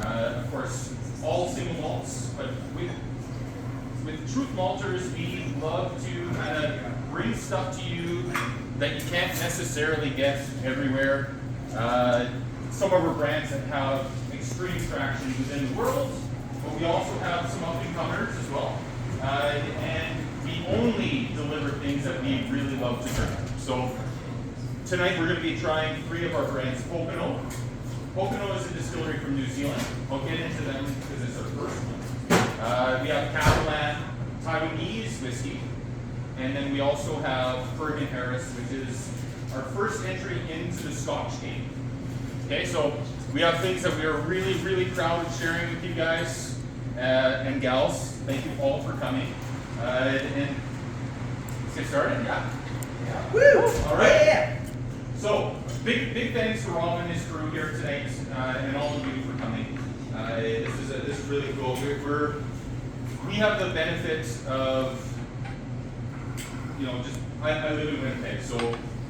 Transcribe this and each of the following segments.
Of course, all single malts, but with Truth Malters, we love to kind of bring stuff to you that you can't necessarily get everywhere. Some of our brands that have extreme traction within the world, but we also have some up-and-comers as well. And we only deliver things that we really love to drink. So tonight we're going to be trying 3 of our brands. Pokeno. Pokeno is a distillery from New Zealand. I'll get into them because it's our first one. We have Kavalan Taiwanese whiskey. And then we also have Ferg and Harris, which is our first entry into the Scotch game. Okay, so we have things that we are really, really proud of sharing with you guys and gals. Thank you all for coming. And let's get started, yeah? Woo! All right. Yeah. So, big thanks to Rob and his crew here tonight, and all of you for coming. This is really cool. We have the benefit of, I live in Winnipeg, so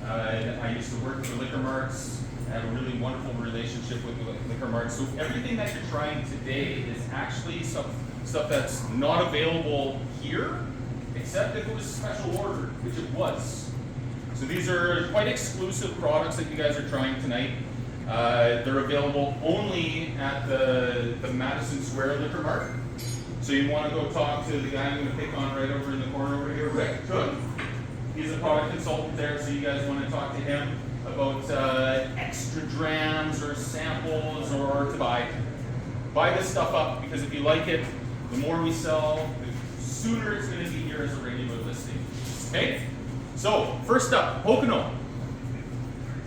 I used to work for liquor marts. I have a really wonderful relationship with the liquor marts. So everything that you're trying today is actually stuff that's not available here, except if it was special ordered, which it was. So these are quite exclusive products that you guys are trying tonight. They're available only at the Madison Square Liquor Mart. So you want to go talk to the guy I'm going to pick on right over in the corner over here, Rick Cook. He's a product consultant there, so you guys want to talk to him about extra drams or samples or to buy. Buy this stuff up, because if you like it, the more we sell, the sooner it's going to be here as a regular listing. Okay? So, first up, Pokeno.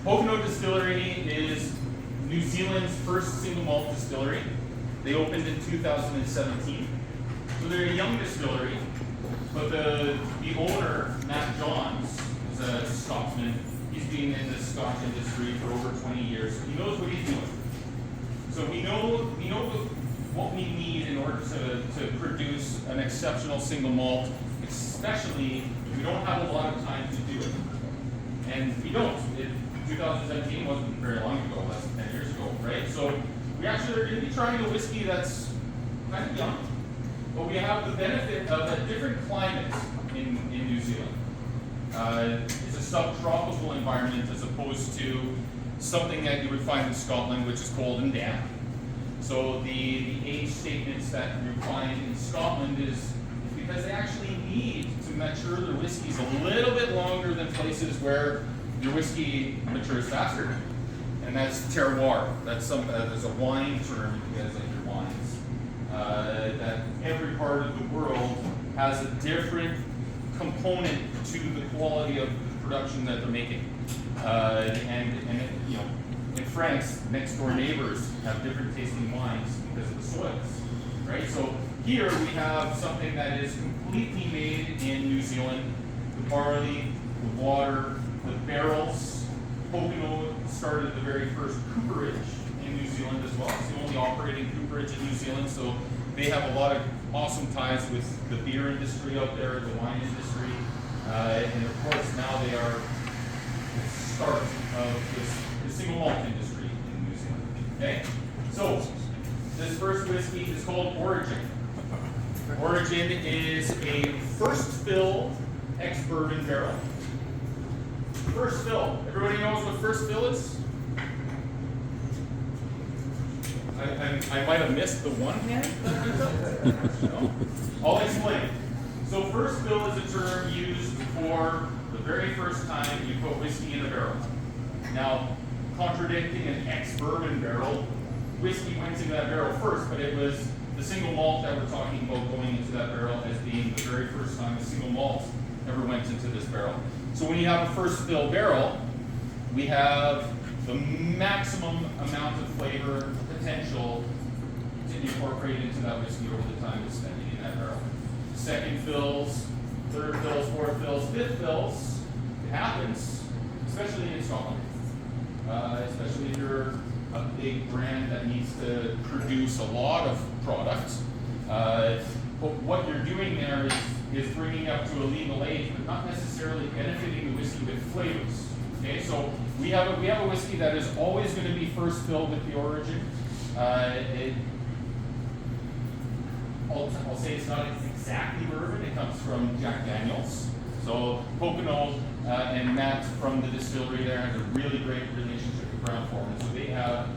Pokeno Distillery is New Zealand's first single malt distillery. They opened in 2017. So they're a young distillery, but the owner, Matt Johns, is a Scotsman. He's been in the Scotch industry for over 20 years. He knows what he's doing. So we know what we need in order to produce an exceptional single malt, especially if we don't have a lot of time to do it. And we don't. 2017 wasn't very long ago, less than 10 years ago, right? So we actually are going to be trying a whiskey that's kind of young, but we have the benefit of a different climate in New Zealand. It's a subtropical environment as opposed to something that you would find in Scotland, which is cold and damp. So the age statements that you find in Scotland is because they actually need to mature their whiskeys a little bit longer than places where your whiskey matures faster. And that's terroir. That's there's a wine term, if you guys like your wines, that every part of the world has a different component to the quality of the production that they're making. In France, next door neighbors have different tasting wines because of the soils, right? So here we have something that is completely made in New Zealand. The barley, the water, the barrels. Pokeno started the very first cooperage in New Zealand as well. It's the only operating cooperage in New Zealand, so they have a lot of awesome ties with the beer industry out there, the wine industry, and of course now they are the start of the single malt industry in New Zealand. Okay, so this first whiskey is called Origin. Origin is a first fill ex-bourbon barrel. First fill. Everybody knows what first fill is? I might have missed the one hand. No? I'll explain. So first fill is a term used for the very first time you put whiskey in a barrel. Now, contradicting an ex-bourbon barrel, whiskey went into that barrel first, but it was the single malt that we're talking about going into that barrel as being the very first time a single malt ever went into this barrel. So when you have a first fill barrel, we have the maximum amount of flavor potential to incorporate into that whiskey over the time it's spending in that barrel. Second fills, third fills, fourth fills, fifth fills, it happens, especially in Scotland. Especially if you're a big brand that needs to produce a lot of product. But what you're doing there is bringing up to a legal age, but not necessarily benefiting the whiskey with flavors. Okay, so we have a whiskey that is always going to be first filled with the Origin. I'll say it's not exactly bourbon. It comes from Jack Daniels. So Pokeno and Matt from the distillery there have a really great relationship with Brown-Forman. So they have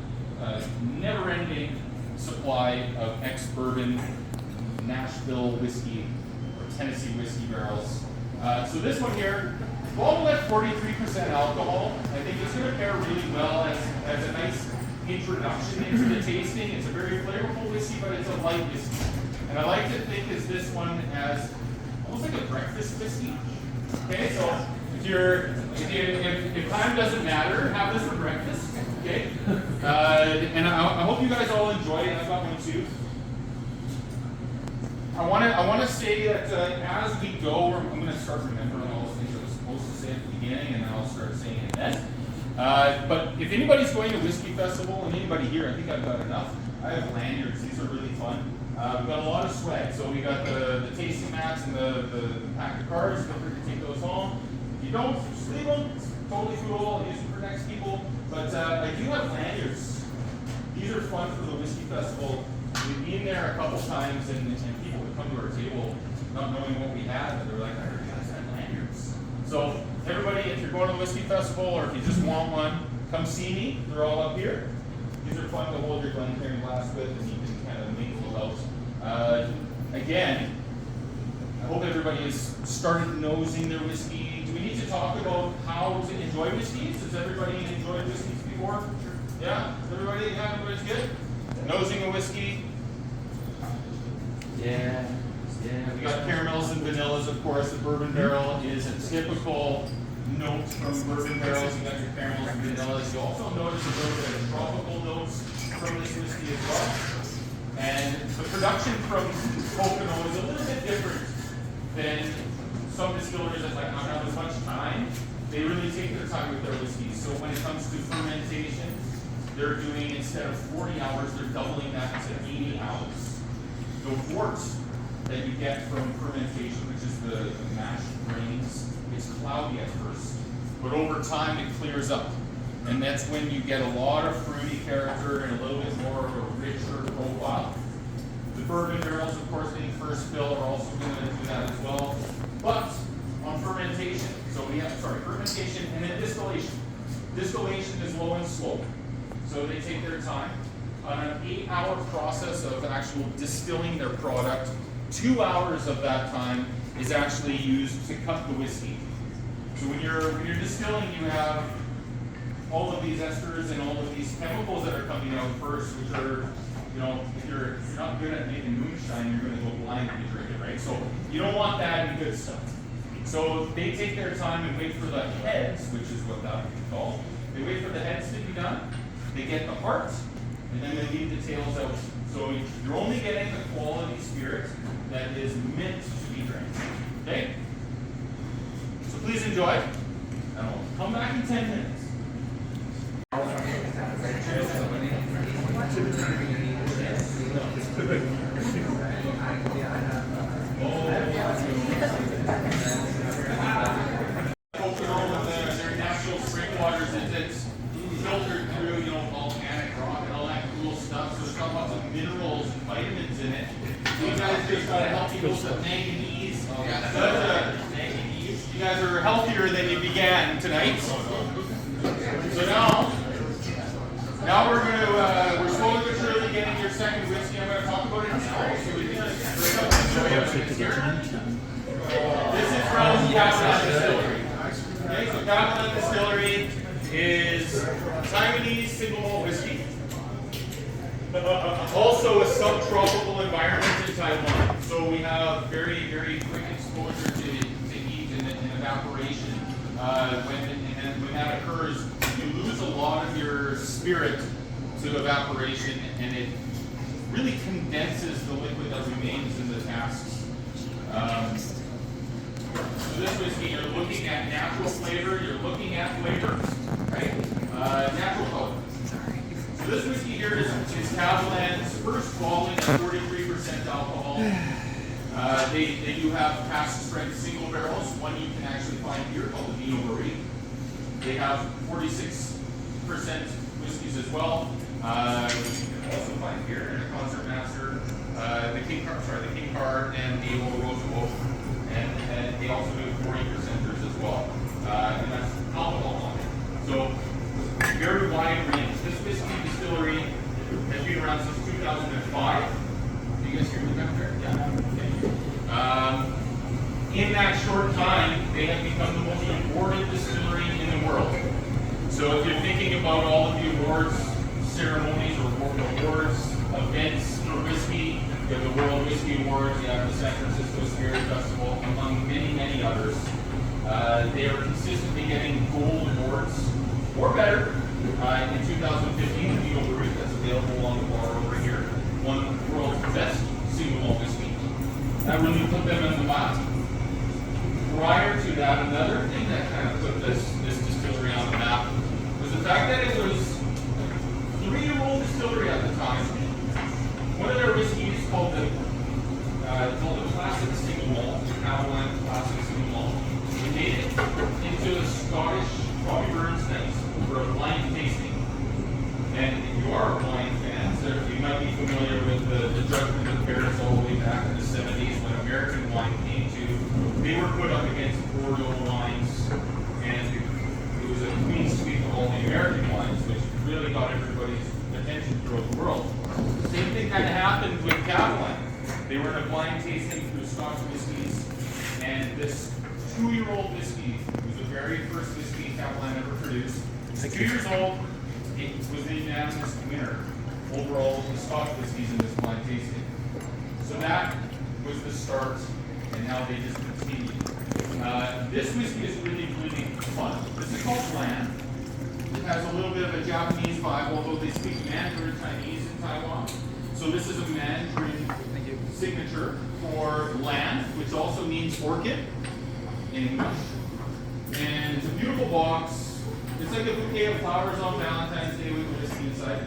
a never-ending supply of ex-bourbon Nashville whiskey or Tennessee whiskey barrels. So this one here, bottled at 43% alcohol. I think it's going to pair really well as a nice introduction into the tasting. It's a very flavorful whiskey, but it's a light whiskey. And I like to think of this one as almost like a breakfast whiskey. Okay, so if time doesn't matter, have this for breakfast. Okay, and I hope you guys all enjoy it. I've got one too. I want to say that as we go, I'm going to start remembering all the things I was supposed to say at the beginning, and then I'll start saying it then. But if anybody's going to Whisky Festival, and anybody here, I think I've got enough. I have lanyards. These are really fun. We've got a lot of swag. So we got the tasting mats and the pack of cards. Feel free to take those home. If you don't, just leave them. It's totally cool. I'll use them for next people. But I do have lanyards. These are fun for the Whisky Festival. We've been there a couple times, and people would come to our table not knowing what we had, and they're like, I heard you guys had lanyards. So everybody, if you're going to the Whisky Festival, or if you just want one, come see me. They're all up here. These are fun to hold your Glencairn glass with, and you can kind of mingle out. Again, I hope everybody has started nosing their whiskey. Do we need to talk about how to enjoy whiskeys? Has everybody enjoyed whiskeys before? Sure. Yeah? Everybody? Yeah, everybody's good? Nosing a whiskey? Yeah. We got caramels and vanillas, of course. The bourbon barrel is a typical note from bourbon barrels. You got your caramels and vanillas. You also notice a little bit of tropical notes from this whiskey as well. And the production from Pokeno is a little bit different than some distilleries that like not have as much time. They really take their time with their whiskeys. So when it comes to fermentation, they're doing, instead of 40 hours, they're doubling that to 80 hours. The wort that you get from fermentation, which is the mashed grains, is cloudy at first, but over time it clears up. And that's when you get a lot of fruity character and a little bit more of a richer profile. The bourbon barrels, of course, being first fill, are also going to do that as well. But on fermentation, so we have, fermentation and then distillation. Distillation is low and slow. So they take their time. On an 8-hour process of actual distilling their product, 2 hours of that time is actually used to cut the whiskey. So when you're distilling, you have all of these esters and all of these chemicals that are coming out first, which are, if you're not good at making moonshine, you're going to go blind when you drink it, right? So you don't want that in good stuff. So they take their time and wait for the heads, which is what that would be called. They wait for the heads to be done. They get the heart, and then they leave the tails out. So you're only getting the quality spirit that is meant to be drank. Okay? So please enjoy. And I'll come back in 10 minutes. Pokeno with their natural spring waters, it's filtered through, volcanic rock and all that cool stuff. So it's got lots of minerals and vitamins in it. So you guys just got a healthy dose of manganese. You guys are healthier than you began tonight. So now we're slowly but surely getting your second whiskey. I'm going to talk about it now. So we can break up and show you everything here. This is from Kavalan Distillery. Okay, so Kavalan Distillery is Taiwanese single malt whiskey. Also a subtropical environment in Taiwan. So we have very, very quick exposure to heat and evaporation. When that occurs, you lose a lot of your spirit to evaporation, and it really condenses the liquid that remains in the casks. So this whiskey, you're looking at natural flavor, you're looking at flavor, right? Natural color. So this whiskey here is Kavalan's first bottling at 43% alcohol. They do have cask strength single barrels. One you can actually find here called the Vino Marie. They have 46% whiskeys as well. You can also find here in a Concertmaster. the King Car and the Oloroso, and they also do 40%ers as well. And that's alcohol on it. So very wide range. This whiskey distillery has been around since 2005. Do you guys hear me back there? Yeah. Okay. In that short time, they have become the most awarded distillery in the world. So if you're thinking about all of the awards ceremonies or awards events for whiskey, you have the World Whiskey Awards, you have the San Francisco Spirit Festival, among many, many others. They are consistently getting gold awards, or better. In 2015, the Eagle Brewery, that's available on the bar over here, won the world's best single malt whiskey. That really put them on the map. Prior to that, another thing that kind of put this distillery on the map was the fact that it was a 3-year-old distillery at the time. One of their whiskeys called the Classic Single Malt, the Kavalan Classic Single Malt. We made it into the Scottish Bobby Burns night for a blind tasting. And if you are a wine fan, so you might be familiar with the Judgment of Paris all the way back in the 70s when American wine came to. They were put up against Bordeaux wines, and it was a clean sweep of all the American wines, which really got everybody's attention throughout the world. Same thing kind of happened with Kavalan. They were in a blind tasting through Scotch whiskeys, and this 2-year-old whiskey was the very first whiskey Kavalan ever produced. It's 2 years old. It was the unanimous winner overall of the Scotch whiskeys in this blind tasting. So that was the start, and now they just continue. This whiskey is really, really fun. This is called Land. It has a little bit of a Japanese vibe, although they speak Mandarin Chinese in Taiwan. So this is a Mandarin signature for land, which also means orchid in English. And it's a beautiful box. It's like a bouquet of flowers on Valentine's Day with whiskey inside.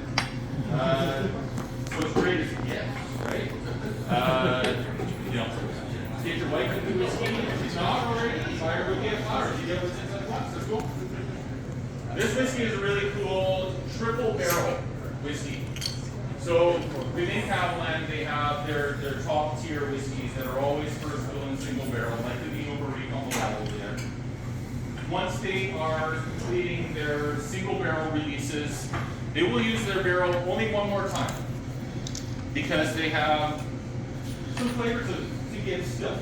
So it's great as a gift, right? You know, get your wife into whiskey. If she's not already, buy her a bouquet of flowers. You get what's inside the box. That's cool. This whiskey is a really cool triple barrel whiskey. So within Kavalan, they have their top tier whiskeys that are always first fill in single barrel, like the Vino Barrique on the wall over there. Once they are completing their single barrel releases, they will use their barrel only one more time because they have some flavor to give still.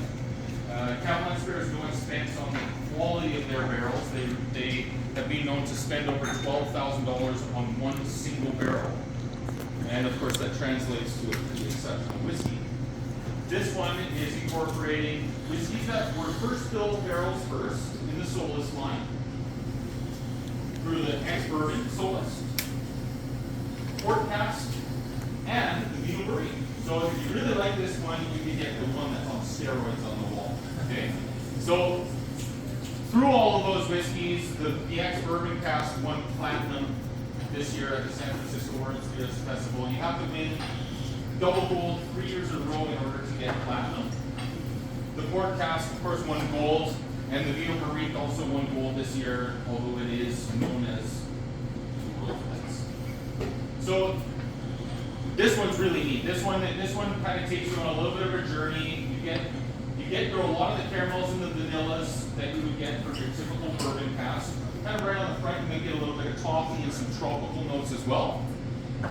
Kavalan Spirits no expense on the quality of their barrels. They have been known to spend over $12,000 on one single barrel. And of course that translates to a pretty exceptional whiskey. This one is incorporating whiskeys that were first filled barrels first in the Solus line through the ex-bourbon Solus, port cask, and the Vino Barrique. So if you really like this one, you can get the one that's on steroids on the wall. Okay? So through all of those whiskeys, the ex-bourbon cask won platinum this year at the San Francisco World Spirits Festival. You have to win double gold 3 years in a row in order to get platinum. The port cask, of course, won gold, and the Vino Barrique also won gold this year, although it is known as the world's best. So this one's really neat. This one kind of takes you on a little bit of a journey. You get a lot of the caramels and the vanillas that you would get from your typical bourbon cask. Kind of right on the front, you might get a little bit of toffee and some tropical notes as well.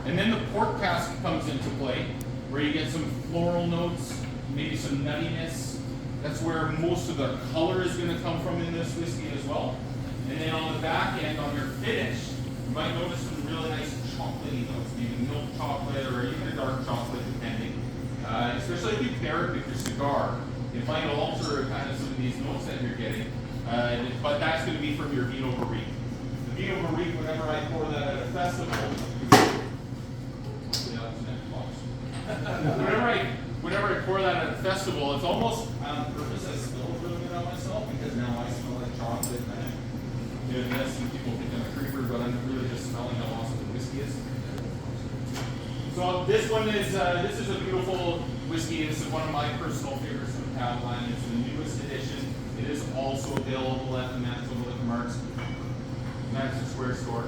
And then the port cask comes into play, where you get some floral notes, maybe some nuttiness. That's where most of the color is going to come from in this whiskey as well. And then on the back end, on your finish, you might notice some really nice chocolatey notes, maybe milk chocolate or even a dark chocolate, depending. Especially if you pair it with your cigar, it might alter kind of some of these notes that you're getting. But that's going to be from your Vino Barrique. The Vino Barrique, whenever I pour that at a festival, whenever I pour that at a festival, it's almost on purpose. I spill a little bit on myself because now I smell like chocolate. And yes, some people think I'm a creeper, but I'm really just smelling how awesome the whiskey is. So this one is this is a beautiful whiskey. This is one of my personal favorites from Kavalan. It's the newest edition. It is also available at the Manitoba Liquor Marts, Madison Square store,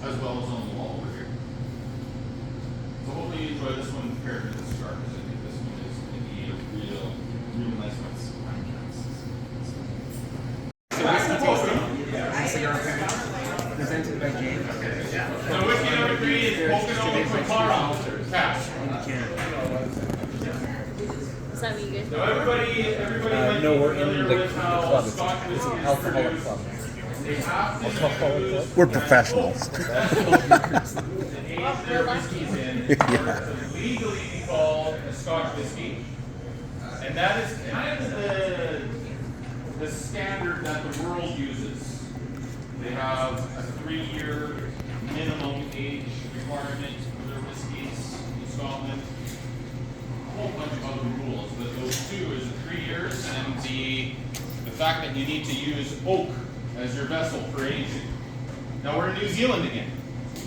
as well as on the wall over here. So hopefully you enjoy this one paired with the cigar, because can't. Is that what you guys Now everybody might No, be we're in familiar the with how club. It's Scotch whiskey is alcoholic produced. club. They have to Alcoholic club? We're professionals. age their whiskeys in order to legally be called a Scotch whiskey. And that is kind of the standard that the world uses. They have a 3-year minimum age requirement for their whiskeys in Scotland. A whole bunch of other rules, but those two is the 3 years and the fact that you need to use oak as your vessel for aging. Now we're in New Zealand again.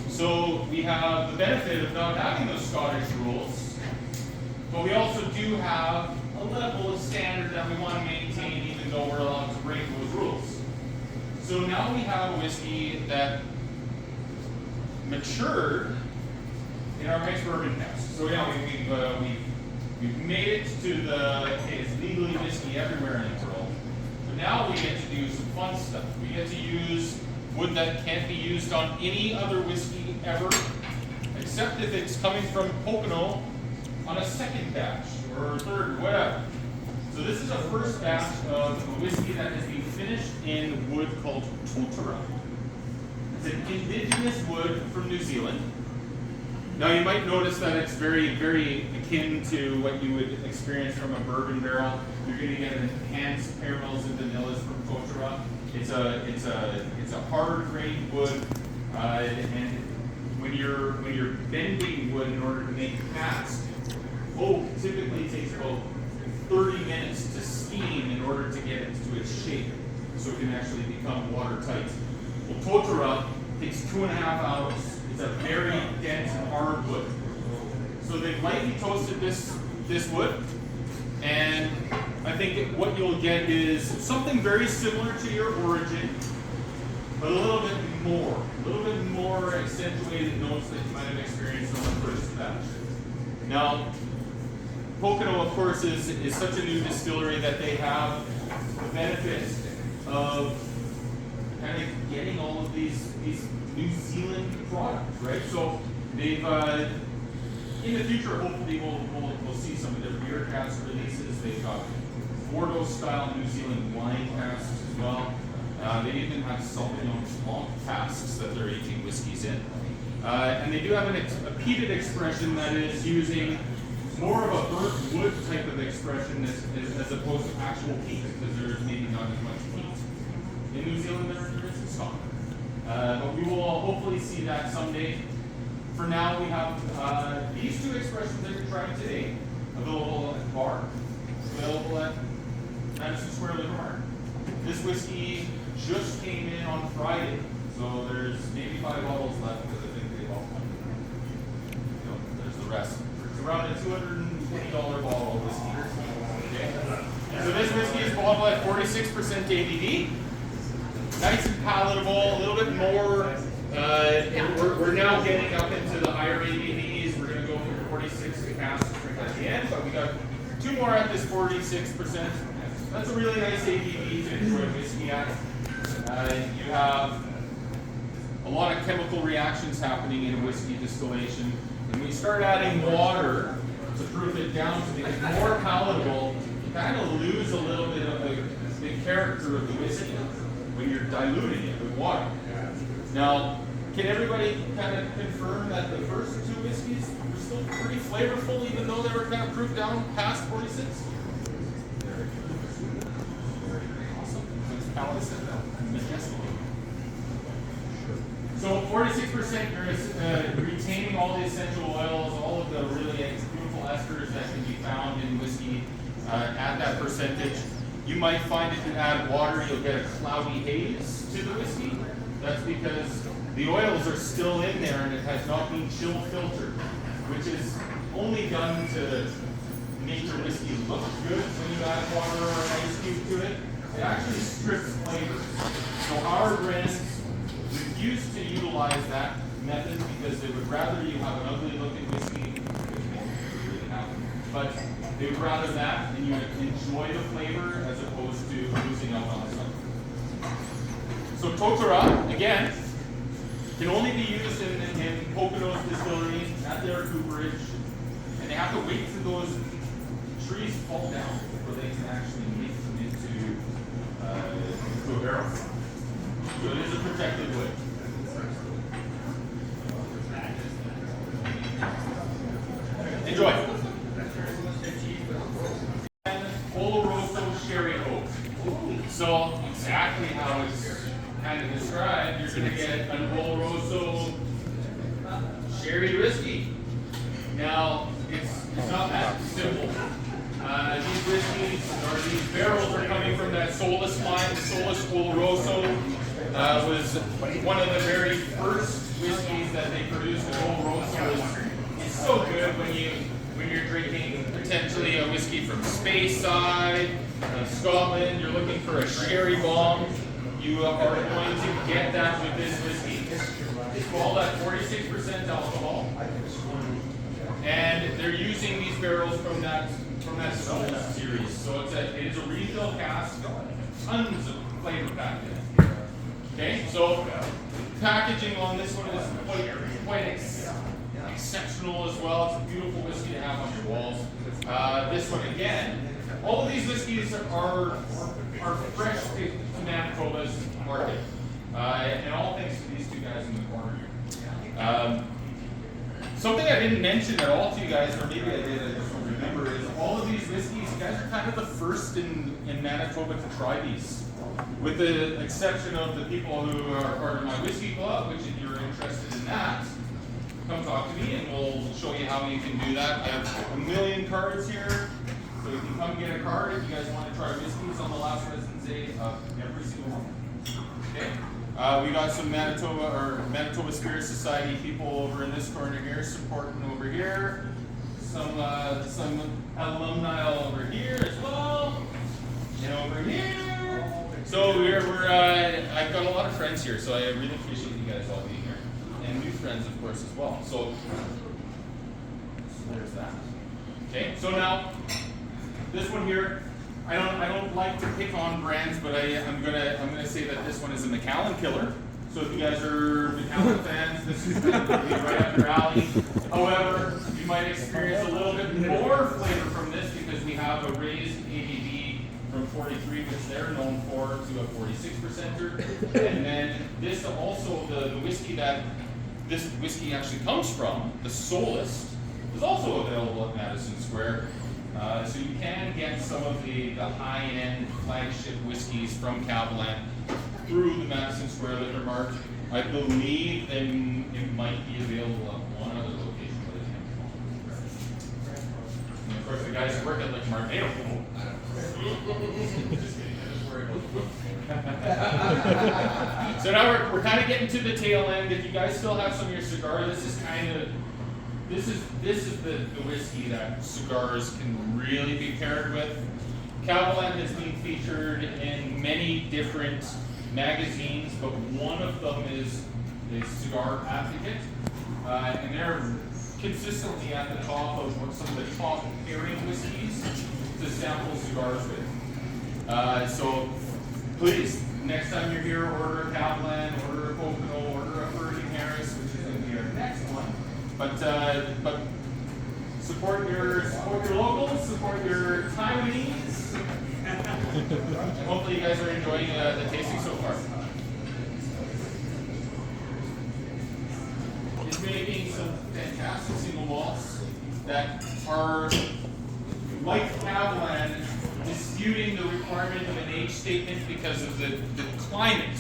So we have the benefit of not having those Scottish rules, but we also do have a level of standard that we want to maintain even though we're allowed to break those rules. So now we have a whiskey that matured in our nice bourbon cask. So yeah, we've made it to the, okay, it's legally whiskey everywhere in the world. But now we get to do some fun stuff. We get to use wood that can't be used on any other whiskey ever, except if it's coming from Pokeno on a second batch or third, or whatever. So this is a first batch of a whiskey that has been finished in wood called Totara. It's an indigenous wood from New Zealand. Now you might notice that it's very, very akin to what you would experience from a bourbon barrel. You're going to get enhanced caramels and vanillas from Totara. It's a hard grained wood, and when you're bending wood in order to make cask, oak typically takes about 30 minutes to steam in order to get it to its shape, so it can actually become watertight. Well, Totara takes 2.5 hours. It's a very dense and hard wood. So they've lightly toasted this wood, and I think what you'll get is something very similar to your origin, but a little bit more accentuated notes that you might have experienced on the first batch. Now, Pokeno, of course, is such a new distillery that they have the benefit of kind of getting all of these New Zealand products, right? So they've in the future, hopefully, we'll see some of their beer cask releases. They've got Bordeaux style New Zealand wine casks as well. They even have Sauvignon Blanc casks that they're aging whiskeys in. And they do have a peated expression that is using more of a burnt wood type of expression as opposed to actual peat, because there's maybe not as much peat in New Zealand there is in Scotland. But we will hopefully see that someday. For now, we have these two expressions that you're trying today available at the bar, available at Madison Square Liquor Mart. This whiskey just came in on Friday, so there's maybe 5 bottles left because I think they've all come. There's the rest. It's around a $220 bottle of whiskey. Okay. So this whiskey is bottled at 46% ABV. Nice and palatable, a little bit more. We're now getting up into the higher ABVs. We're going to go from 46 to Cask at the end, but we got 2 more at this 46%. That's a really nice ABV to enjoy whiskey at. You have a lot of chemical reactions happening in whiskey distillation. When we start adding water to proof it down to make it more palatable, you kind of lose a little bit of the character of the whiskey when you're diluting it with water. Now, can everybody kind of confirm that the first 2 whiskeys were still pretty flavorful even though they were kind of proofed down past 46? Awesome. Palate said that. Majestic. So 46% you're retaining all the essential oils, all of the really beautiful esters that can be found in whiskey at that percentage. You might find if you add water, you'll get a cloudy haze to the whiskey. That's because the oils are still in there and it has not been chill filtered, which is only done to make your whiskey look good when you add water or an ice cube to it. It actually strips flavors. So our brands refuse to utilize that method because they would rather you have an ugly looking whiskey, which won't really happen, but they would rather that and you enjoy the flavor as opposed to losing out on something. So Totara, again, can only be used in Pokeno's distillery at their cooperage, and they to wait till those trees fall down before they can actually make them into a barrel. So it is a protected wood. Enjoy. Oloroso Sherry Oak. So exactly how it's kind of described, you're going to get an Oloroso sherry whiskey. Now, it's not that simple. These whiskeys, or these barrels, are coming from that Solus line. The Solus Oloroso was one of the very first whiskeys that they produced. The Oloroso is so good when you're drinking potentially a whiskey from Speyside, Scotland. You're looking for a sherry bomb. You are going to get that with this whiskey. It's called at 46% alcohol, and they're using these barrels from that Solus series. So it is a refill cask, tons of flavor packed in it. Okay, so packaging on this one is quite exceptional as well. It's a beautiful whiskey to have on your walls. This one again, all of these whiskeys are fresh to Manitoba's market, and all thanks to these two guys in the corner here. Something I didn't mention at all to you guys, or maybe I did, I just don't remember, is all of these whiskeys, you guys are kind of the first in Manitoba to try these. With the exception of the people who are part of my Whisky Club, which if you're interested in that, come talk to me and we'll show you how you can do that. I have a million cards here, so you can come get a card if you guys want to try whiskeys on the last residence day of every single one. Okay? We got some Manitoba Spirits Society people over in this corner here, supporting over here. Some alumni over here as well, and over here. So I've got a lot of friends here, so I really appreciate you guys all being here, and new friends, of course, as well. So there's that. Okay, so now this one here. I don't like to pick on brands, but I'm gonna say that this one is a Macallan killer. So if you guys are Macallan fans, this is going to be right up your alley. However, you might experience a little bit more flavor from this because we have a raised ABV from 43, which they're known for, to a 46%er. And then this also, the whiskey that this whiskey actually comes from, the Solus, is also available at Madison Square. So you can get some of the high-end flagship whiskeys from Kavalan through the Madison Square Liquor Mart. I believe it might be available at one other location, but I can't. And of course, the guys who work at Liquor Mart, they don't know. Just kidding, I just worry about So now we're kind of getting to the tail end. If you guys still have some of your cigar, this is the whiskey that cigars can really be paired with. Kavalan has been featured in many different magazines, but one of them is Cigar Advocate, and they're consistently at the top of some of the top pairing whiskeys to sample cigars with. So please, next time you're here, order a Kavalan, order a Pokeno, order a Ferg, which is going to be our next one. But support your locals, support your Taiwanese. And hopefully you guys are enjoying the tasting so far. It's making some fantastic single malts that are, like Kavalan, disputing the requirement of an age statement because of the climate.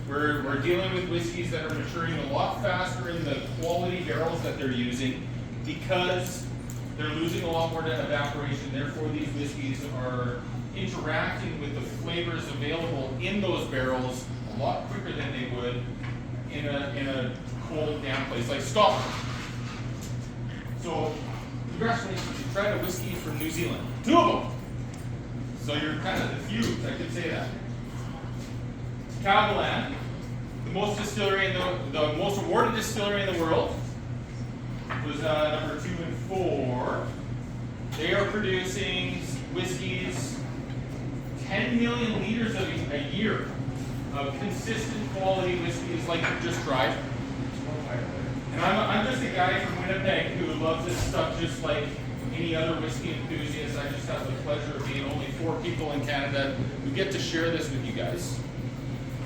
We're dealing with whiskeys that are maturing a lot faster in the quality barrels that they're using because they're losing a lot more to evaporation. Therefore, these whiskeys are interacting with the flavors available in those barrels a lot quicker than they would in a cold, damp place like Scotland. So, congratulations, you tried a whiskey from New Zealand. 2 of them! So you're kind of the few, I could say that. Kavalan, the most awarded distillery in the world, was number 2 and 4. They are producing whiskeys, 10 million liters a year of consistent quality whiskeys like you just tried. And I'm just a guy from Winnipeg who loves this stuff just like any other whiskey enthusiasts. I just have the pleasure of being only 4 people in Canada who get to share this with you guys.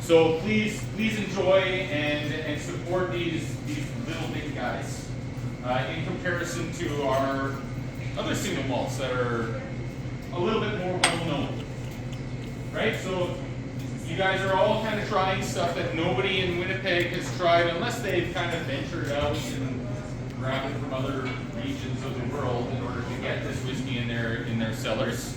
So please enjoy and support these little big guys in comparison to our other single malts that are a little bit more well known, right? So you guys are all kind of trying stuff that nobody in Winnipeg has tried unless they've kind of ventured out and grabbed it from other regions of the world in order to get this whiskey in their cellars.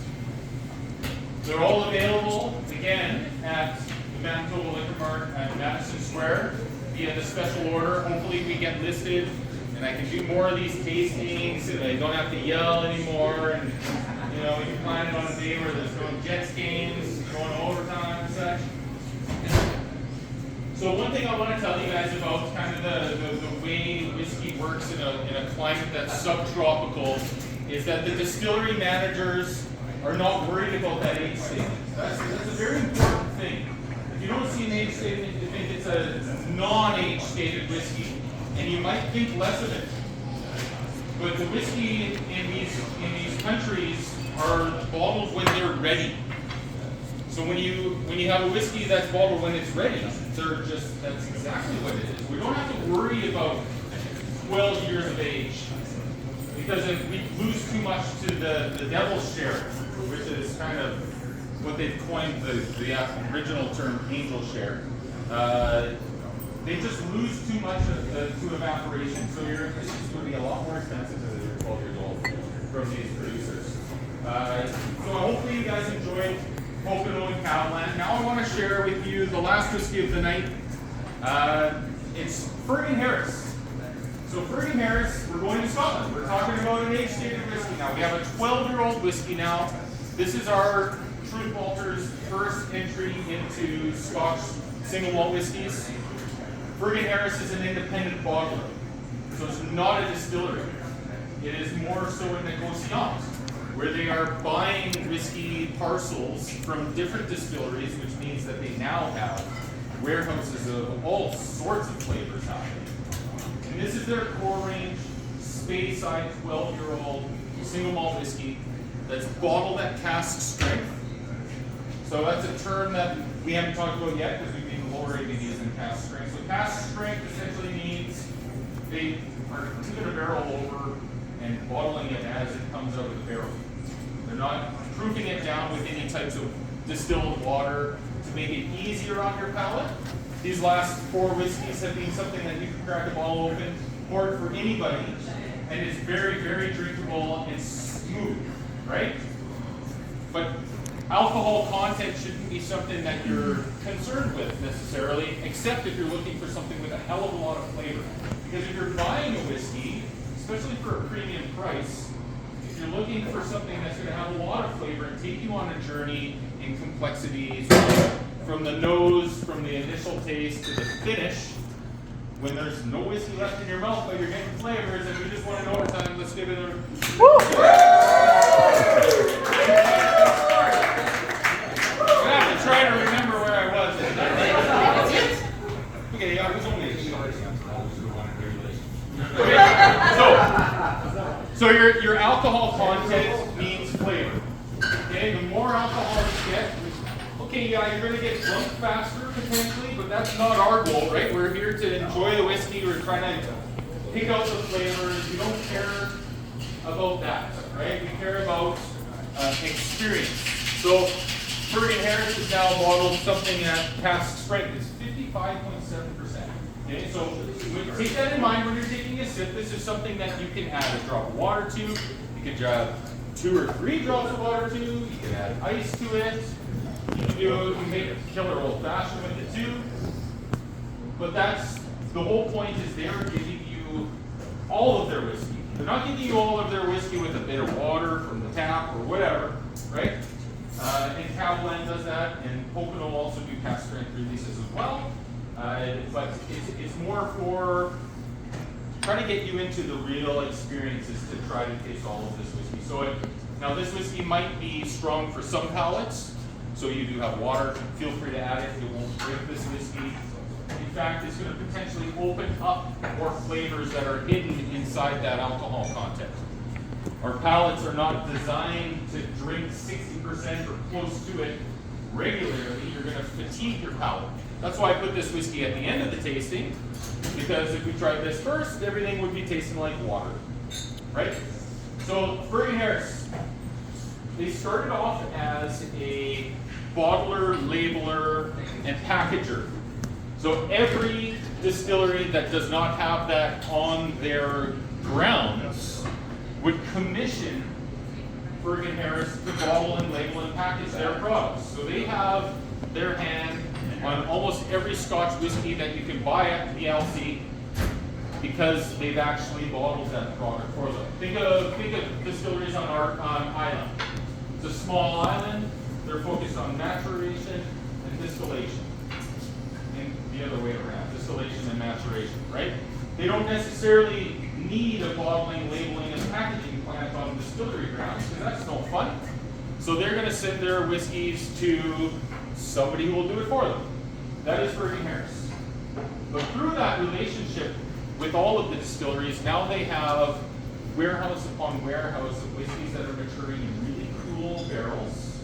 They're all available again at the Manitoba Liquor Mart at Madison Square via the special order. Hopefully we get listed and I can do more of these tastings and I don't have to yell anymore, and you know, we can plan it on a day where there's going Jets games, going overtime and such. So one thing I want to tell you guys about kind of the way whiskey works in a climate that's subtropical is that the distillery managers are not worried about that age statement. That's a very important thing. If you don't see an age statement, you think it's a non-age stated whiskey, and you might think less of it. But the whiskey in these countries are bottled when they're ready. So when you have a whiskey that's bottled when it's ready, that's exactly what it is. We don't have to worry about 12 years of age, because if we lose too much to the devil's share, which is kind of what they've coined the original term angel share. They just lose too much to evaporation. So your whiskey is going to be a lot more expensive than you're 12 years old from these producers. So hopefully you guys enjoyed Pokeno and Kavalan. Now I want to share with you the last whiskey of the night. It's Ferg and Harris. So Ferg and Harris, we're going to Scotland. We're talking about an age-stated whiskey now. We have a 12-year-old whiskey now. This is our Truth Malters' first entry into Scotch single malt whiskeys. Ferg and Harris is an independent bottler, so it's not a distillery. It is more so a negociant, where they are buying whiskey parcels from different distilleries, which means that they now have warehouses of all sorts of flavors happening. And this is their core range, Speyside 12-year-old single malt whiskey that's bottled at cask strength. So that's a term that we haven't talked about yet because we've been lower ABVs than cask strength. So cask strength essentially means they are tipping a barrel over and bottling it as it comes out of the barrel. They're not proofing it down with any types of distilled water to make it easier on your palate. These last 4 whiskeys have been something that you can crack a bottle open, pour it for anybody, and it's very, very drinkable and smooth, right? But alcohol content shouldn't be something that you're concerned with necessarily, except if you're looking for something with a hell of a lot of flavor. Because if you're buying a whiskey, especially for a premium price, if you're looking for something that's going to have a lot of flavor and take you on a journey in complexities, from the nose, from the initial taste to the finish, when there's no whiskey left in your mouth, but you're getting flavors, and we just want an overtime, let's give it a... Woo! I have to try to remember where I was. Okay, I was only So your alcohol content means flavor. Okay, the more alcohol you get, okay, yeah, you're going to get drunk faster potentially, but that's not our goal, right? We're here to enjoy the whiskey. We're trying to pick out the flavors. We don't care about that, right? We care about experience. So Ferg and Harris is now bottled something at cask strength. It's 55.7%. Okay, so take that in mind when you're taking a sip. This is something that you can add a drop of water to. You can add 2 or 3 drops of water to. You can add ice to it. You can make a killer old fashioned with it too. But that's the whole point, is they're giving you all of their whiskey. They're not giving you all of their whiskey with a bit of water from the tap or whatever, right? And Kavalan does that, and Pokeno also do cask strength releases as well. But it's more for trying to get you into the real experiences to try to taste all of this whiskey. So now this whiskey might be strong for some palates, so you do have water, feel free to add it, it won't break this whiskey. In fact, it's going to potentially open up more flavors that are hidden inside that alcohol content. Our palates are not designed to drink 60% or close to it regularly. You're going to fatigue your palate. That's why I put this whiskey at the end of the tasting, because if we tried this first, everything would be tasting like water, right? So Ferg and Harris, they started off as a bottler, labeler, and packager. So every distillery that does not have that on their grounds would commission Ferg and Harris to bottle and label and package their products. So they have their hand on almost every Scotch whiskey that you can buy at the LC, because they've actually bottled that product for them. Think of distilleries on our island. It's a small island. They're focused on maturation and distillation, and the other way around, distillation and maturation, right? They don't necessarily need a bottling, labeling, and packaging plant on distillery grounds, because that's no fun. So they're going to send their whiskeys to somebody who will do it for them. That is Ferg and Harris. But through that relationship with all of the distilleries, now they have warehouse upon warehouse of whiskeys that are maturing in really cool barrels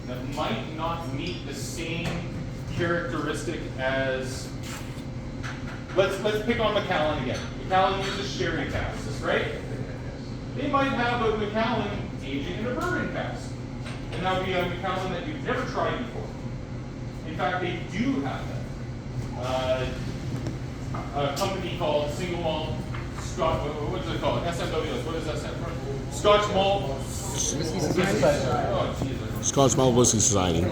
that might not meet the same characteristic as, let's pick on Macallan again. Macallan uses sherry casks, right? They might have a Macallan aging in a bourbon cask, and that would be a Macallan that you've never tried before. In fact, they do have that. A company called Single Malt Scotch, what is it called? SMWS, what does that stand for? Scotch Malt Whisky Society? Oh, geez, Scotch Malt Whisky Society.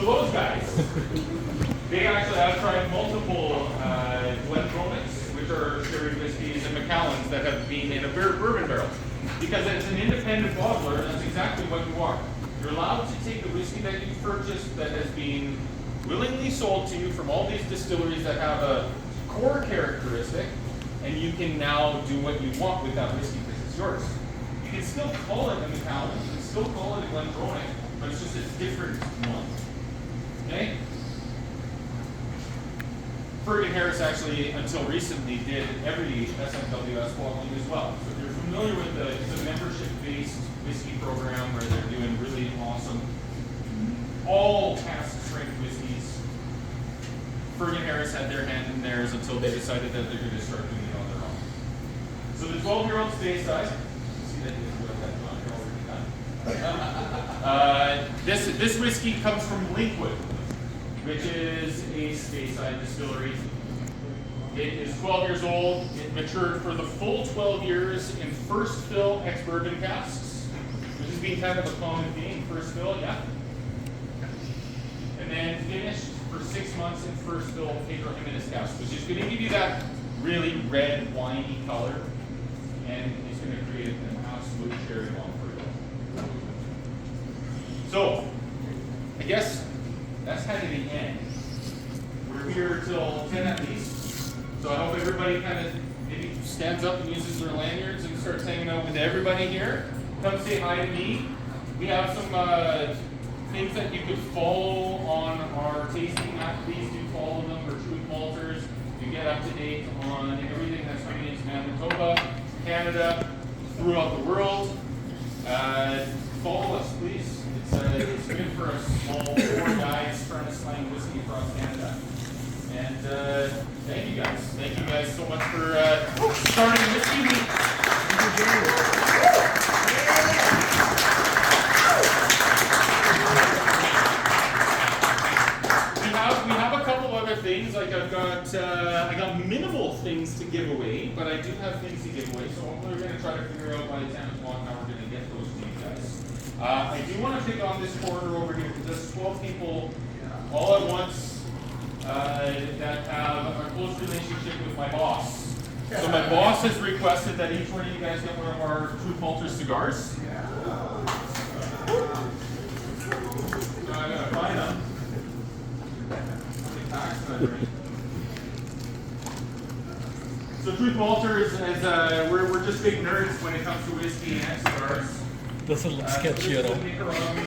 so those guys, they actually have tried multiple Glendronachs, which are sherry whiskeys, and Macallans that have been in a bourbon barrel. Because it's an independent bottler, that's exactly what you are. You're allowed to take the whiskey that you've purchased that has been willingly sold to you from all these distilleries that have a core characteristic, and you can now do what you want with that whiskey because it's yours. You can still call it a Macallan, you can still call it a Glendronach, but it's just a different one. Okay? Ferg and Harris actually, until recently, did every SMWS bottling as well. So if you're familiar with the membership-based whiskey program where they're doing really awesome, all cask strength whiskeys, Ferg and Harris had their hand in theirs until they decided that they're going to start doing it on their own. So the 12-year-old Speyside, see that this whiskey comes from Linkwood, which is a Speyside distillery. It is 12 years old. It matured for the full 12 years in first fill ex-bourbon casks, which has been kind of a common theme, first fill, yeah. And then finished for 6 months in first fill Pedro Jimenez casks, which is going to give you that really red, winey color, and it's going to create an absolute cherry bomb for you. So, I guess that's kind of the end. We're here till 10 at least, so I hope everybody kind of maybe stands up and uses their lanyards and starts hanging out with everybody here. Come say hi to me. We have some things that you could follow on our tasting app. Please do follow them. We're Truth Malters. You get up to date on everything that's coming into Manitoba, Canada, throughout the world. Follow us, please. It's good for a small 4 guys trying to slang whiskey across Canada. And thank you guys. Thank you guys so much for starting Whiskey Week. We have a couple other things. Like I got minimal things to give away, but I do have things to give away. So we're going to try to figure out by 10 o'clock how we're going to get those to you guys. I do want to pick on this corner over here because there's 12 people all at once that have a close relationship with my boss. So my boss has requested that each one of you guys get one of our Truth Malters cigars. So I gotta find them. So Truth Malters is we're just big nerds when it comes to whiskey and cigars. Doesn't look sketchy at all. Nicaraguan